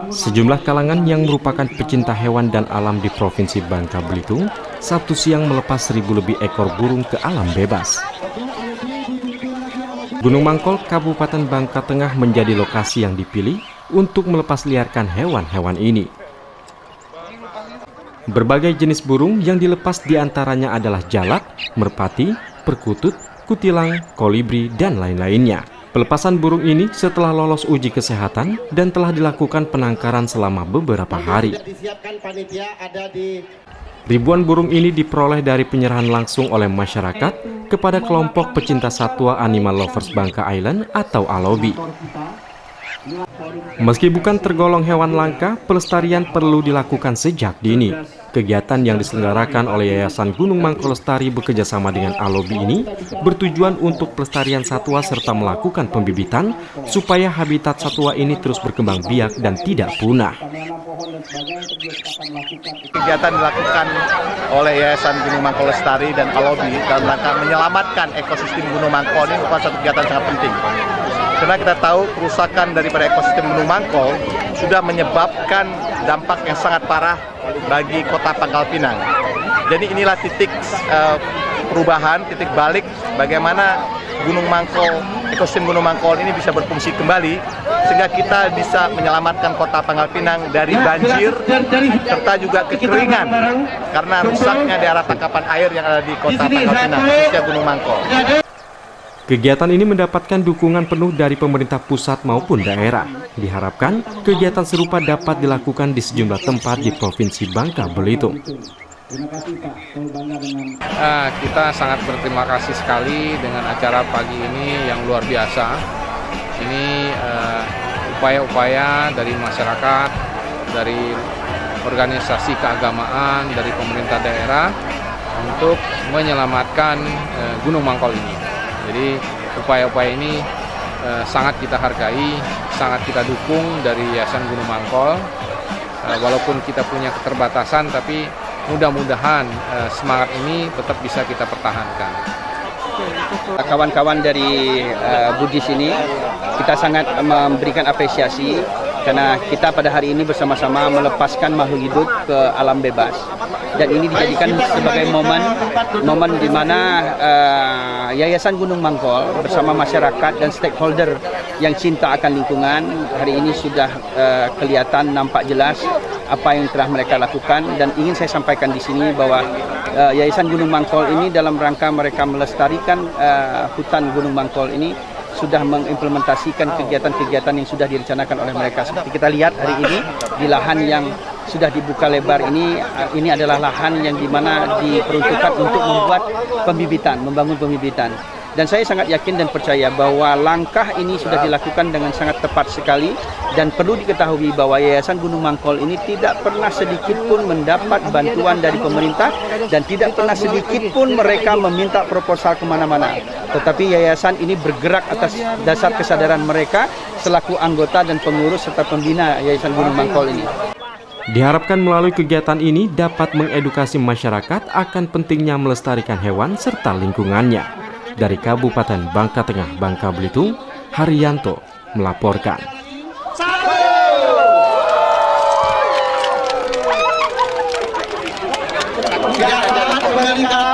Sejumlah kalangan yang merupakan pecinta hewan dan alam di Provinsi Bangka Belitung, Sabtu siang melepas 1.000 lebih ekor burung ke alam bebas. Gunung Mangkol, Kabupaten Bangka Tengah menjadi lokasi yang dipilih untuk melepas liarkan hewan-hewan ini. Berbagai jenis burung yang dilepas diantaranya adalah jalak, merpati, perkutut, kutilang, kolibri, dan lain-lainnya. Pelepasan burung ini setelah lolos uji kesehatan dan telah dilakukan penangkaran selama beberapa hari. Ribuan burung ini diperoleh dari penyerahan langsung oleh masyarakat kepada kelompok pecinta satwa Animal Lovers Bangka Island atau ALOBI. Meski bukan tergolong hewan langka, pelestarian perlu dilakukan sejak dini. Kegiatan yang diselenggarakan oleh Yayasan Gunung Mangkol Lestari bekerjasama dengan ALOBI ini bertujuan untuk pelestarian satwa serta melakukan pembibitan supaya habitat satwa ini terus berkembang biak dan tidak punah. Kegiatan dilakukan oleh Yayasan Gunung Mangkol Lestari dan ALOBI dalam rangka menyelamatkan ekosistem Gunung Mangkol ini merupakan satu kegiatan sangat penting. Karena kita tahu kerusakan daripada ekosistem Gunung Mangkol sudah menyebabkan dampak yang sangat parah bagi kota Pangkal Pinang. Jadi inilah titik perubahan, titik balik bagaimana Gunung Mangkol, ekosistem Gunung Mangkol ini bisa berfungsi kembali sehingga kita bisa menyelamatkan kota Pangkal Pinang dari banjir serta juga kekeringan karena rusaknya daerah tangkapan air yang ada di kota Pangkal Pinang, khususnya Gunung Mangkol. Kegiatan ini mendapatkan dukungan penuh dari pemerintah pusat maupun daerah. Diharapkan kegiatan serupa dapat dilakukan di sejumlah tempat di Provinsi Bangka Belitung. Kita sangat berterima kasih sekali dengan acara pagi ini yang luar biasa. Ini upaya-upaya dari masyarakat, dari organisasi keagamaan, dari pemerintah daerah untuk menyelamatkan Gunung Mangkol ini. Jadi upaya-upaya ini sangat kita hargai, sangat kita dukung dari Yayasan Gunung Mangkol. Walaupun kita punya keterbatasan, tapi mudah-mudahan semangat ini tetap bisa kita pertahankan. Kawan-kawan dari Buddhis ini, kita sangat memberikan apresiasi karena kita pada hari ini bersama-sama melepaskan makhluk hidup ke alam bebas. Dan ini dijadikan sebagai momen di mana Yayasan Gunung Mangkol bersama masyarakat dan stakeholder yang cinta akan lingkungan hari ini sudah kelihatan nampak jelas apa yang telah mereka lakukan. Dan ingin saya sampaikan di sini bahwa Yayasan Gunung Mangkol ini dalam rangka mereka melestarikan hutan Gunung Mangkol ini sudah mengimplementasikan kegiatan-kegiatan yang sudah direncanakan oleh mereka. Seperti kita lihat hari ini di lahan yang sudah dibuka lebar ini adalah lahan yang dimana diperuntukkan untuk membuat pembibitan, membangun pembibitan. Dan saya sangat yakin dan percaya bahwa langkah ini sudah dilakukan dengan sangat tepat sekali. Dan perlu diketahui bahwa Yayasan Gunung Mangkol ini tidak pernah sedikit pun mendapat bantuan dari pemerintah dan tidak pernah sedikit pun mereka meminta proposal kemana-mana. Tetapi yayasan ini bergerak atas dasar kesadaran mereka selaku anggota dan pengurus serta pembina Yayasan Gunung Mangkol ini. Diharapkan melalui kegiatan ini dapat mengedukasi masyarakat akan pentingnya melestarikan hewan serta lingkungannya. Dari Kabupaten Bangka Tengah, Bangka Belitung, Haryanto melaporkan.